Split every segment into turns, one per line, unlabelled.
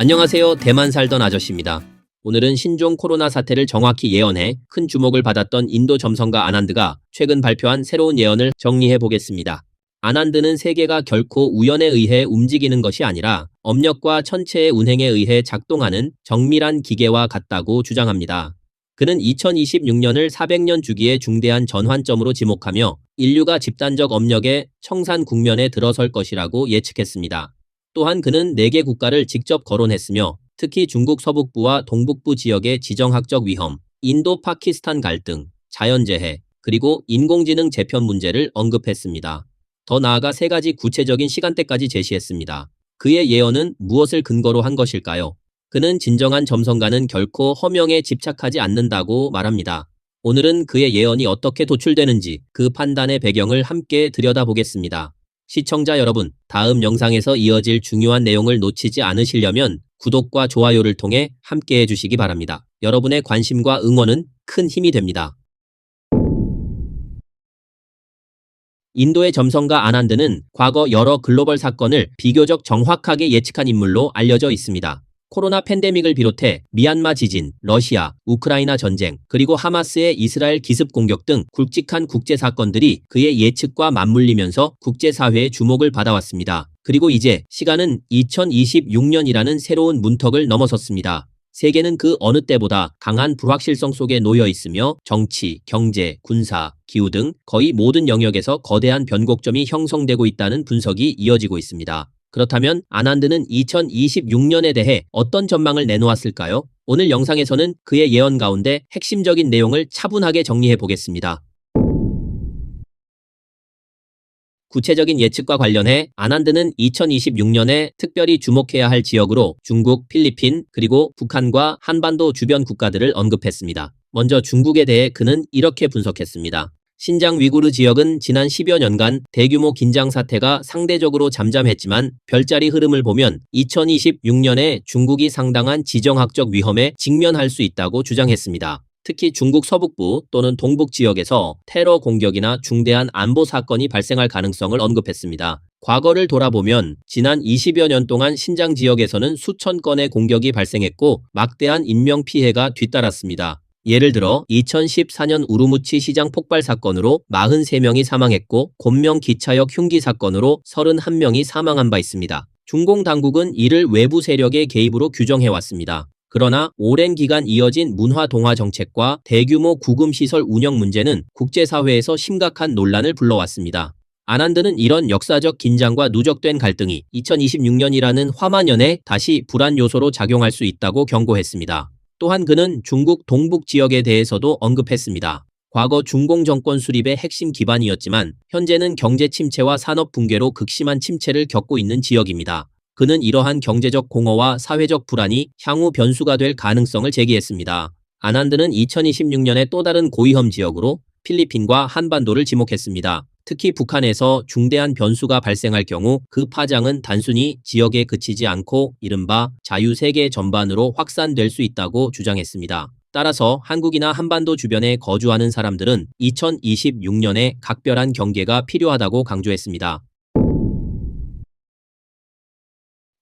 안녕하세요. 대만 살던 아저씨입니다. 오늘은 신종 코로나 사태를 정확히 예언해 큰 주목을 받았던 인도 점성가 아난드가 최근 발표한 새로운 예언을 정리해 보겠습니다. 아난드는 세계가 결코 우연에 의해 움직이는 것이 아니라 업력과 천체의 운행에 의해 작동하는 정밀한 기계와 같다고 주장합니다. 그는 2026년을 400년 주기의 중대한 전환점으로 지목하며 인류가 집단적 업력의 청산 국면에 들어설 것이라고 예측했습니다. 또한 그는 4개 국가를 직접 거론했으며 특히 중국 서북부와 동북부 지역의 지정학적 위험, 인도 파키스탄 갈등, 자연재해, 그리고 인공지능 재편 문제를 언급했습니다. 더 나아가 3가지 구체적인 시간대까지 제시했습니다. 그의 예언은 무엇을 근거로 한 것일까요? 그는 진정한 점성가는 결코 허명에 집착하지 않는다고 말합니다. 오늘은 그의 예언이 어떻게 도출되는지 그 판단의 배경을 함께 들여다보겠습니다. 시청자 여러분, 다음 영상에서 이어질 중요한 내용을 놓치지 않으시려면 구독과 좋아요를 통해 함께 해주시기 바랍니다. 여러분의 관심과 응원은 큰 힘이 됩니다. 인도의 점성가 아난드는 과거 여러 글로벌 사건을 비교적 정확하게 예측한 인물로 알려져 있습니다. 코로나 팬데믹을 비롯해 미얀마 지진, 러시아, 우크라이나 전쟁, 그리고 하마스의 이스라엘 기습 공격 등 굵직한 국제 사건들이 그의 예측과 맞물리면서 국제사회의 주목을 받아왔습니다. 그리고 이제 시간은 2026년이라는 새로운 문턱을 넘어섰습니다. 세계는 그 어느 때보다 강한 불확실성 속에 놓여 있으며 정치, 경제, 군사, 기후 등 거의 모든 영역에서 거대한 변곡점이 형성되고 있다는 분석이 이어지고 있습니다. 그렇다면 아난드는 2026년에 대해 어떤 전망을 내놓았을까요? 오늘 영상에서는 그의 예언 가운데 핵심적인 내용을 차분하게 정리해 보겠습니다. 구체적인 예측과 관련해 아난드는 2026년에 특별히 주목해야 할 지역으로 중국, 필리핀, 그리고 북한과 한반도 주변 국가들을 언급했습니다. 먼저 중국에 대해 그는 이렇게 분석했습니다. 신장 위구르 지역은 지난 10여 년간 대규모 긴장 사태가 상대적으로 잠잠했지만 별자리 흐름을 보면 2026년에 중국이 상당한 지정학적 위험에 직면할 수 있다고 주장했습니다. 특히 중국 서북부 또는 동북 지역에서 테러 공격이나 중대한 안보 사건이 발생할 가능성을 언급했습니다. 과거를 돌아보면 지난 20여 년 동안 신장 지역에서는 수천 건의 공격이 발생했고 막대한 인명피해가 뒤따랐습니다. 예를 들어 2014년 우루무치 시장 폭발 사건으로 43명이 사망했고 곤명 기차역 흉기 사건으로 31명이 사망한 바 있습니다. 중공 당국은 이를 외부 세력의 개입으로 규정해왔습니다. 그러나 오랜 기간 이어진 문화 동화 정책과 대규모 구금시설 운영 문제는 국제사회에서 심각한 논란을 불러왔습니다. 아난드는 이런 역사적 긴장과 누적된 갈등이 2026년이라는 화만연에 다시 불안 요소로 작용할 수 있다고 경고했습니다. 또한 그는 중국 동북 지역에 대해서도 언급했습니다. 과거 중공 정권 수립의 핵심 기반이었지만 현재는 경제 침체와 산업 붕괴로 극심한 침체를 겪고 있는 지역입니다. 그는 이러한 경제적 공허와 사회적 불안이 향후 변수가 될 가능성을 제기했습니다. 아난드는 2026년에 또 다른 고위험 지역으로 필리핀과 한반도를 지목했습니다. 특히 북한에서 중대한 변수가 발생할 경우 그 파장은 단순히 지역에 그치지 않고 이른바 자유세계 전반으로 확산될 수 있다고 주장했습니다. 따라서 한국이나 한반도 주변에 거주하는 사람들은 2026년에 각별한 경계가 필요하다고 강조했습니다.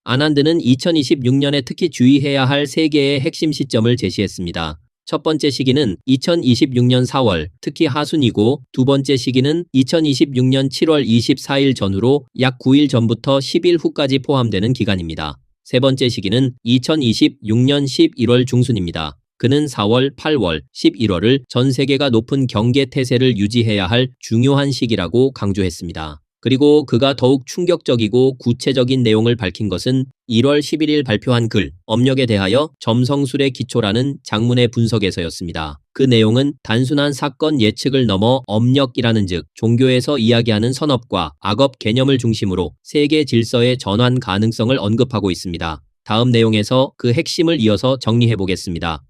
아난드는 2026년에 특히 주의해야 할 3개의 핵심 시점을 제시했습니다. 첫 번째 시기는 2026년 4월, 특히 하순이고 두 번째 시기는 2026년 7월 24일 전후로 약 9일 전부터 10일 후까지 포함되는 기간입니다. 세 번째 시기는 2026년 11월 중순입니다. 그는 4월, 8월, 11월을 전 세계가 높은 경계 태세를 유지해야 할 중요한 시기라고 강조했습니다. 그리고 그가 더욱 충격적이고 구체적인 내용을 밝힌 것은 1월 11일 발표한 글, 업력에 대하여 점성술의 기초라는 장문의 분석에서였습니다. 그 내용은 단순한 사건 예측을 넘어 업력이라는 즉 종교에서 이야기하는 선업과 악업 개념을 중심으로 세계 질서의 전환 가능성을 언급하고 있습니다. 다음 내용에서 그 핵심을 이어서 정리해 보겠습니다.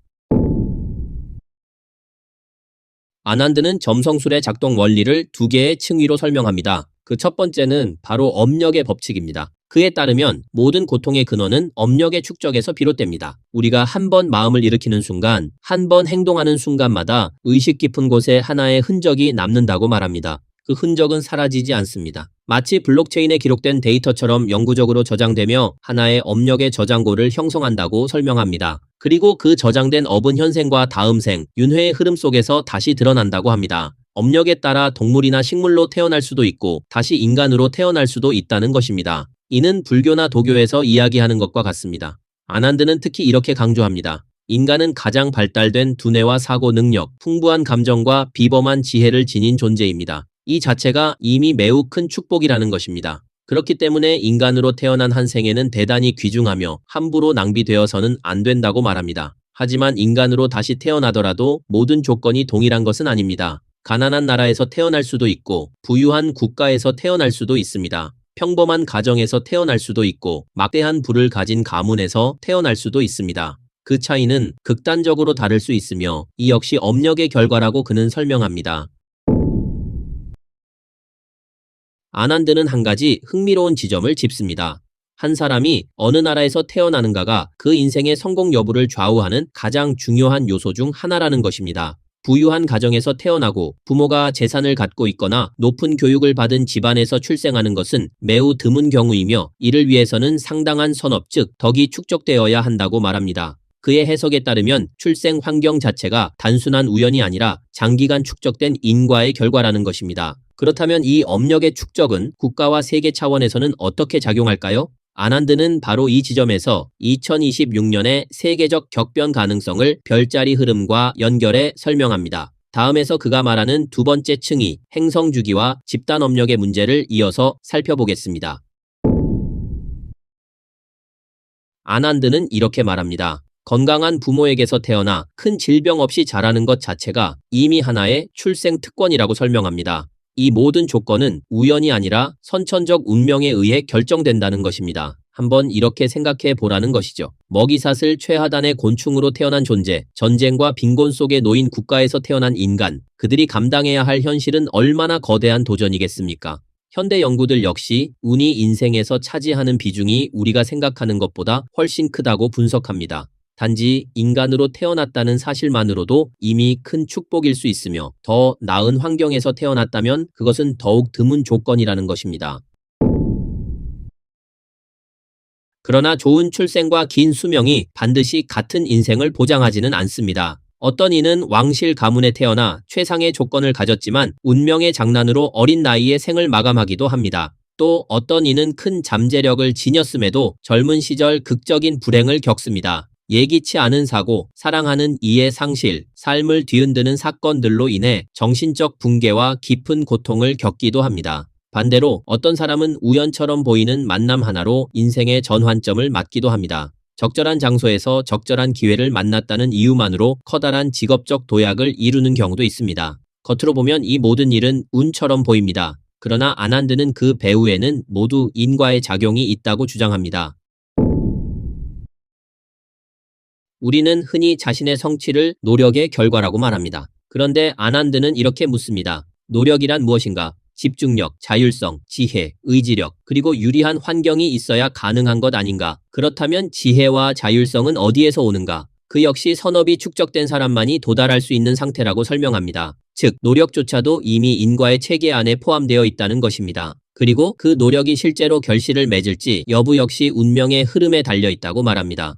아난드는 점성술의 작동 원리를 2개의 층위로 설명합니다. 그 첫 번째는 바로 업력의 법칙입니다. 그에 따르면 모든 고통의 근원은 업력의 축적에서 비롯됩니다. 우리가 한 번 마음을 일으키는 순간, 한 번 행동하는 순간마다 의식 깊은 곳에 하나의 흔적이 남는다고 말합니다. 그 흔적은 사라지지 않습니다. 마치 블록체인에 기록된 데이터처럼 영구적으로 저장되며 하나의 업력의 저장고를 형성한다고 설명합니다. 그리고 그 저장된 업은 현생과 다음 생, 윤회의 흐름 속에서 다시 드러난다고 합니다. 업력에 따라 동물이나 식물로 태어날 수도 있고 다시 인간으로 태어날 수도 있다는 것입니다. 이는 불교나 도교에서 이야기하는 것과 같습니다. 아난드는 특히 이렇게 강조합니다. 인간은 가장 발달된 두뇌와 사고 능력, 풍부한 감정과 비범한 지혜를 지닌 존재입니다. 이 자체가 이미 매우 큰 축복이라는 것입니다. 그렇기 때문에 인간으로 태어난 한 생에는 대단히 귀중하며 함부로 낭비되어서는 안 된다고 말합니다. 하지만 인간으로 다시 태어나더라도 모든 조건이 동일한 것은 아닙니다. 가난한 나라에서 태어날 수도 있고 부유한 국가에서 태어날 수도 있습니다. 평범한 가정에서 태어날 수도 있고 막대한 부를 가진 가문에서 태어날 수도 있습니다. 그 차이는 극단적으로 다를 수 있으며 이 역시 업력의 결과라고 그는 설명합니다. 아난드는 한 가지 흥미로운 지점을 짚습니다. 한 사람이 어느 나라에서 태어나는가가 그 인생의 성공 여부를 좌우하는 가장 중요한 요소 중 하나라는 것입니다. 부유한 가정에서 태어나고 부모가 재산을 갖고 있거나 높은 교육을 받은 집안에서 출생하는 것은 매우 드문 경우이며 이를 위해서는 상당한 선업 즉 덕이 축적되어야 한다고 말합니다. 그의 해석에 따르면 출생 환경 자체가 단순한 우연이 아니라 장기간 축적된 인과의 결과라는 것입니다. 그렇다면 이 업력의 축적은 국가와 세계 차원에서는 어떻게 작용할까요? 아난드는 바로 이 지점에서 2026년의 세계적 격변 가능성을 별자리 흐름과 연결해 설명합니다. 다음에서 그가 말하는 두 번째 층이 행성 주기와 집단 업력의 문제를 이어서 살펴보겠습니다. 아난드는 이렇게 말합니다. 건강한 부모에게서 태어나 큰 질병 없이 자라는 것 자체가 이미 하나의 출생 특권이라고 설명합니다. 이 모든 조건은 우연이 아니라 선천적 운명에 의해 결정된다는 것입니다. 한번 이렇게 생각해 보라는 것이죠. 먹이사슬 최하단의 곤충으로 태어난 존재, 전쟁과 빈곤 속에 놓인 국가에서 태어난 인간, 그들이 감당해야 할 현실은 얼마나 거대한 도전이겠습니까? 현대 연구들 역시 운이 인생에서 차지하는 비중이 우리가 생각하는 것보다 훨씬 크다고 분석합니다. 단지 인간으로 태어났다는 사실만으로도 이미 큰 축복일 수 있으며 더 나은 환경에서 태어났다면 그것은 더욱 드문 조건이라는 것입니다. 그러나 좋은 출생과 긴 수명이 반드시 같은 인생을 보장하지는 않습니다. 어떤 이는 왕실 가문에 태어나 최상의 조건을 가졌지만 운명의 장난으로 어린 나이에 생을 마감하기도 합니다. 또 어떤 이는 큰 잠재력을 지녔음에도 젊은 시절 극적인 불행을 겪습니다. 예기치 않은 사고, 사랑하는 이의 상실, 삶을 뒤흔드는 사건들로 인해 정신적 붕괴와 깊은 고통을 겪기도 합니다. 반대로 어떤 사람은 우연처럼 보이는 만남 하나로 인생의 전환점을 맞기도 합니다. 적절한 장소에서 적절한 기회를 만났다는 이유만으로 커다란 직업적 도약을 이루는 경우도 있습니다. 겉으로 보면 이 모든 일은 운처럼 보입니다. 그러나 아난드는 그 배후에는 모두 인과의 작용이 있다고 주장합니다. 우리는 흔히 자신의 성취를 노력의 결과라고 말합니다. 그런데 아난드는 이렇게 묻습니다. 노력이란 무엇인가? 집중력, 자율성, 지혜, 의지력, 그리고 유리한 환경이 있어야 가능한 것 아닌가? 그렇다면 지혜와 자율성은 어디에서 오는가? 그 역시 선업이 축적된 사람만이 도달할 수 있는 상태라고 설명합니다. 즉, 노력조차도 이미 인과의 체계 안에 포함되어 있다는 것입니다. 그리고 그 노력이 실제로 결실을 맺을지 여부 역시 운명의 흐름에 달려 있다고 말합니다.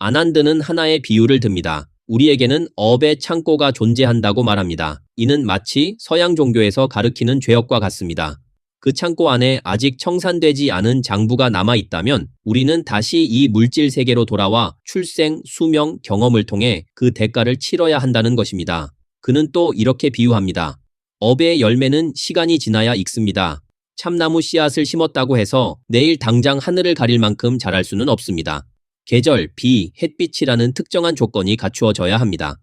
아난드는 하나의 비유를 듭니다. 우리에게는 업의 창고가 존재한다고 말합니다. 이는 마치 서양 종교에서 가르치는 죄업과 같습니다. 그 창고 안에 아직 청산되지 않은 장부가 남아있다면 우리는 다시 이 물질 세계로 돌아와 출생, 수명, 경험을 통해 그 대가를 치러야 한다는 것입니다. 그는 또 이렇게 비유합니다. 업의 열매는 시간이 지나야 익습니다. 참나무 씨앗을 심었다고 해서 내일 당장 하늘을 가릴 만큼 자랄 수는 없습니다. 계절, 비, 햇빛이라는 특정한 조건이 갖추어져야 합니다.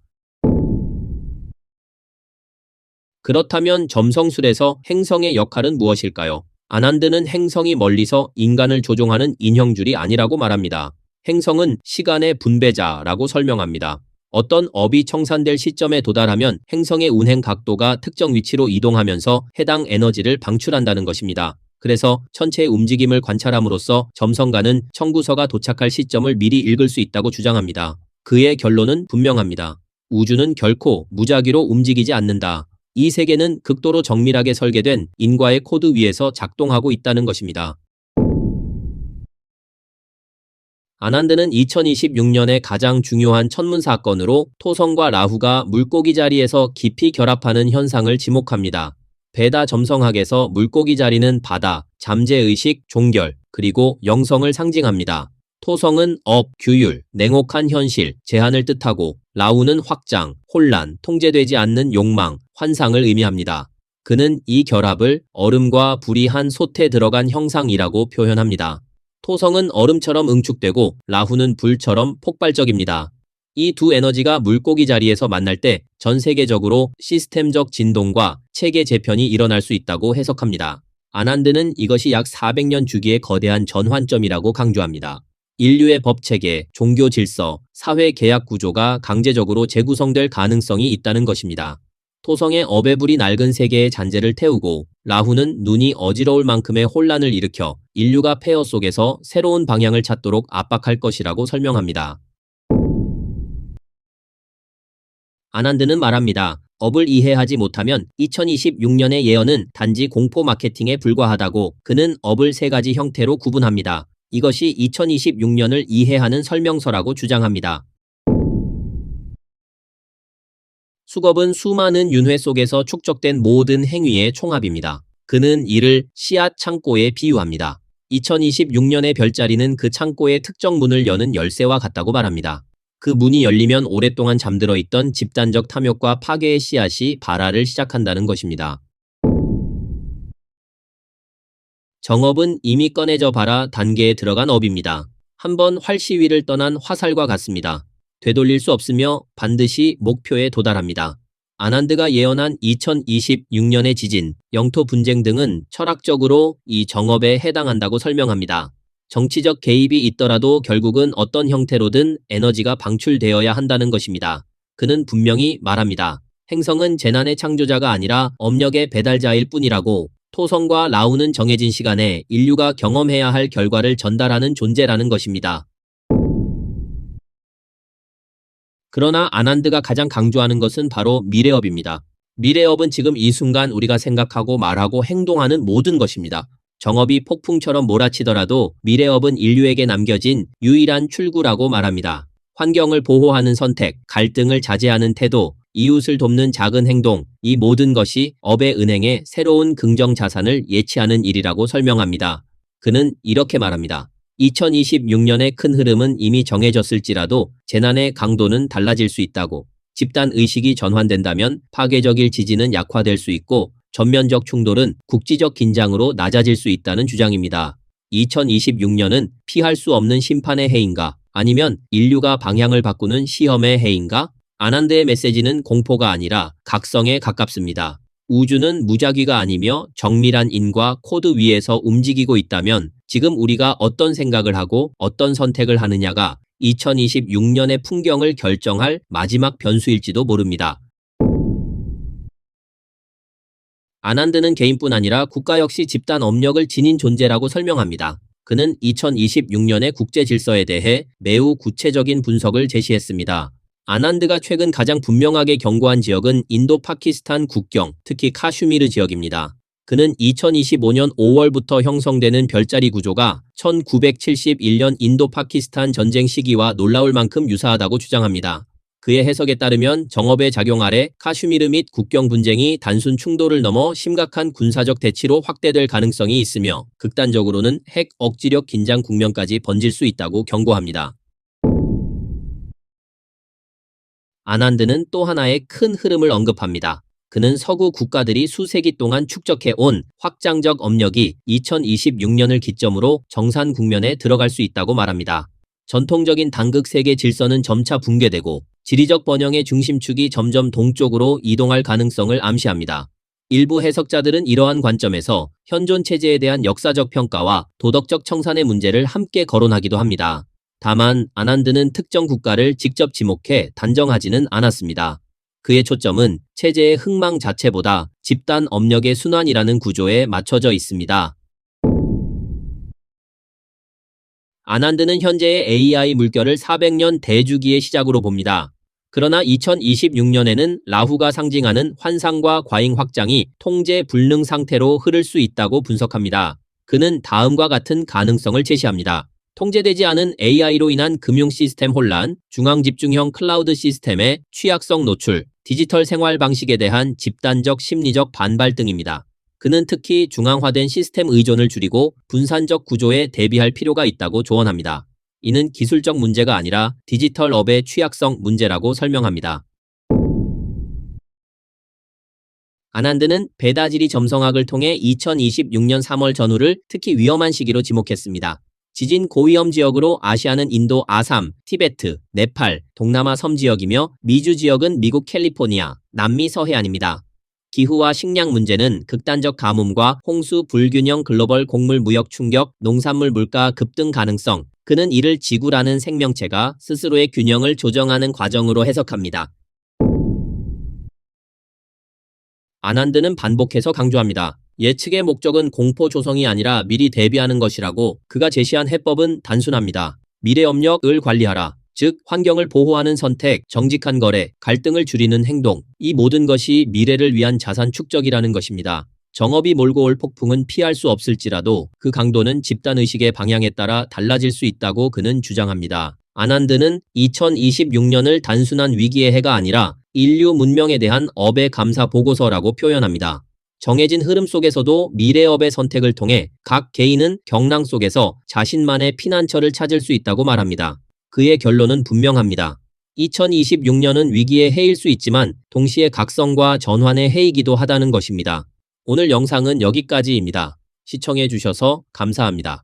그렇다면 점성술에서 행성의 역할은 무엇일까요? 아난드는 행성이 멀리서 인간을 조종하는 인형줄이 아니라고 말합니다. 행성은 시간의 분배자라고 설명합니다. 어떤 업이 청산될 시점에 도달하면 행성의 운행 각도가 특정 위치로 이동하면서 해당 에너지를 방출한다는 것입니다. 그래서 천체의 움직임을 관찰함으로써 점성가는 청구서가 도착할 시점을 미리 읽을 수 있다고 주장합니다. 그의 결론은 분명합니다. 우주는 결코 무작위로 움직이지 않는다. 이 세계는 극도로 정밀하게 설계된 인과의 코드 위에서 작동하고 있다는 것입니다. 아난드는 2026년에 가장 중요한 천문 사건으로 토성과 라후가 물고기 자리에서 깊이 결합하는 현상을 지목합니다. 베다 점성학에서 물고기 자리는 바다, 잠재의식, 종결, 그리고 영성을 상징합니다. 토성은 업, 규율, 냉혹한 현실, 제한을 뜻하고 라후는 확장, 혼란, 통제되지 않는 욕망, 환상을 의미합니다. 그는 이 결합을 얼음과 불이 한 솥에 들어간 형상이라고 표현합니다. 토성은 얼음처럼 응축되고 라후는 불처럼 폭발적입니다. 이 두 에너지가 물고기 자리에서 만날 때 전 세계적으로 시스템적 진동과 체계 재편이 일어날 수 있다고 해석합니다. 아난드는 이것이 약 400년 주기의 거대한 전환점이라고 강조합니다. 인류의 법체계, 종교 질서, 사회 계약 구조가 강제적으로 재구성될 가능성이 있다는 것입니다. 토성의 업의 불이 낡은 세계의 잔재를 태우고 라후는 눈이 어지러울 만큼의 혼란을 일으켜 인류가 폐허 속에서 새로운 방향을 찾도록 압박할 것이라고 설명합니다. 아난드는 말합니다. 업을 이해하지 못하면 2026년의 예언은 단지 공포 마케팅에 불과하다고. 그는 업을 세 가지 형태로 구분합니다. 이것이 2026년을 이해하는 설명서라고 주장합니다. 수겁은 수많은 윤회 속에서 축적된 모든 행위의 총합입니다. 그는 이를 씨앗 창고에 비유합니다. 2026년의 별자리는 그 창고의 특정 문을 여는 열쇠와 같다고 말합니다. 그 문이 열리면 오랫동안 잠들어 있던 집단적 탐욕과 파괴의 씨앗이 발화를 시작한다는 것입니다. 정업은 이미 꺼내져 발화 단계에 들어간 업입니다. 한번 활시위를 떠난 화살과 같습니다. 되돌릴 수 없으며 반드시 목표에 도달합니다. 아난드가 예언한 2026년의 지진, 영토 분쟁 등은 철학적으로 이 정업에 해당한다고 설명합니다. 정치적 개입이 있더라도 결국은 어떤 형태로든 에너지가 방출되어야 한다는 것입니다. 그는 분명히 말합니다. 행성은 재난의 창조자가 아니라 업력의 배달자일 뿐이라고. 토성과 라후는 정해진 시간에 인류가 경험해야 할 결과를 전달하는 존재라는 것입니다. 그러나 아난드가 가장 강조하는 것은 바로 미래업입니다. 미래업은 지금 이 순간 우리가 생각하고 말하고 행동하는 모든 것입니다. 정업이 폭풍처럼 몰아치더라도 미래업은 인류에게 남겨진 유일한 출구라고 말합니다. 환경을 보호하는 선택, 갈등을 자제하는 태도, 이웃을 돕는 작은 행동, 이 모든 것이 업의 은행에 새로운 긍정 자산을 예치하는 일이라고 설명합니다. 그는 이렇게 말합니다. 2026년의 큰 흐름은 이미 정해졌을지라도 재난의 강도는 달라질 수 있다고. 집단 의식이 전환된다면 파괴적일 지진은 약화될 수 있고 전면적 충돌은 국지적 긴장으로 낮아질 수 있다는 주장입니다. 2026년은 피할 수 없는 심판의 해인가? 아니면 인류가 방향을 바꾸는 시험의 해인가? 아난드의 메시지는 공포가 아니라 각성에 가깝습니다. 우주는 무작위가 아니며 정밀한 인과 코드 위에서 움직이고 있다면 지금 우리가 어떤 생각을 하고 어떤 선택을 하느냐가 2026년의 풍경을 결정할 마지막 변수일지도 모릅니다. 아난드는 개인뿐 아니라 국가 역시 집단 업력을 지닌 존재라고 설명합니다. 그는 2026년의 국제 질서에 대해 매우 구체적인 분석을 제시했습니다. 아난드가 최근 가장 분명하게 경고한 지역은 인도-파키스탄 국경, 특히 카슈미르 지역입니다. 그는 2025년 5월부터 형성되는 별자리 구조가 1971년 인도-파키스탄 전쟁 시기와 놀라울 만큼 유사하다고 주장합니다. 그의 해석에 따르면 정업의 작용 아래 카슈미르 및 국경 분쟁이 단순 충돌을 넘어 심각한 군사적 대치로 확대될 가능성이 있으며 극단적으로는 핵 억지력 긴장 국면까지 번질 수 있다고 경고합니다. 아난드는 또 하나의 큰 흐름을 언급합니다. 그는 서구 국가들이 수세기 동안 축적해온 확장적 업력이 2026년을 기점으로 정산 국면에 들어갈 수 있다고 말합니다. 전통적인 단극 세계 질서는 점차 붕괴되고 지리적 번영의 중심축이 점점 동쪽으로 이동할 가능성을 암시합니다. 일부 해석자들은 이러한 관점에서 현존 체제에 대한 역사적 평가와 도덕적 청산의 문제를 함께 거론하기도 합니다. 다만 아난드는 특정 국가를 직접 지목해 단정하지는 않았습니다. 그의 초점은 체제의 흥망 자체보다 집단 업력의 순환이라는 구조에 맞춰져 있습니다. 아난드는 현재의 AI 물결을 400년 대주기의 시작으로 봅니다. 그러나 2026년에는 라후가 상징하는 환상과 과잉 확장이 통제 불능 상태로 흐를 수 있다고 분석합니다. 그는 다음과 같은 가능성을 제시합니다. 통제되지 않은 AI로 인한 금융 시스템 혼란, 중앙 집중형 클라우드 시스템의 취약성 노출, 디지털 생활 방식에 대한 집단적 심리적 반발 등입니다. 그는 특히 중앙화된 시스템 의존을 줄이고 분산적 구조에 대비할 필요가 있다고 조언합니다. 이는 기술적 문제가 아니라 디지털 업의 취약성 문제라고 설명합니다. 아난드는 베다지리 점성학을 통해 2026년 3월 전후를 특히 위험한 시기로 지목했습니다. 지진 고위험 지역으로 아시아는 인도 아삼, 티베트, 네팔, 동남아 섬 지역이며 미주 지역은 미국 캘리포니아, 남미 서해안입니다. 기후와 식량 문제는 극단적 가뭄과 홍수 불균형 글로벌 곡물 무역 충격, 농산물 물가 급등 가능성, 그는 이를 지구라는 생명체가 스스로의 균형을 조정하는 과정으로 해석합니다. 아난드는 반복해서 강조합니다. 예측의 목적은 공포 조성이 아니라 미리 대비하는 것이라고. 그가 제시한 해법은 단순합니다. 미래 업력을 관리하라. 즉, 환경을 보호하는 선택, 정직한 거래, 갈등을 줄이는 행동. 이 모든 것이 미래를 위한 자산 축적이라는 것입니다. 정업이 몰고 올 폭풍은 피할 수 없을지라도 그 강도는 집단의식의 방향에 따라 달라질 수 있다고 그는 주장합니다. 아난드는 2026년을 단순한 위기의 해가 아니라 인류 문명에 대한 업의 감사 보고서라고 표현합니다. 정해진 흐름 속에서도 미래업의 선택을 통해 각 개인은 경랑 속에서 자신만의 피난처를 찾을 수 있다고 말합니다. 그의 결론은 분명합니다. 2026년은 위기의 해일 수 있지만 동시에 각성과 전환의 해이기도 하다는 것입니다. 오늘 영상은 여기까지입니다. 시청해 주셔서 감사합니다.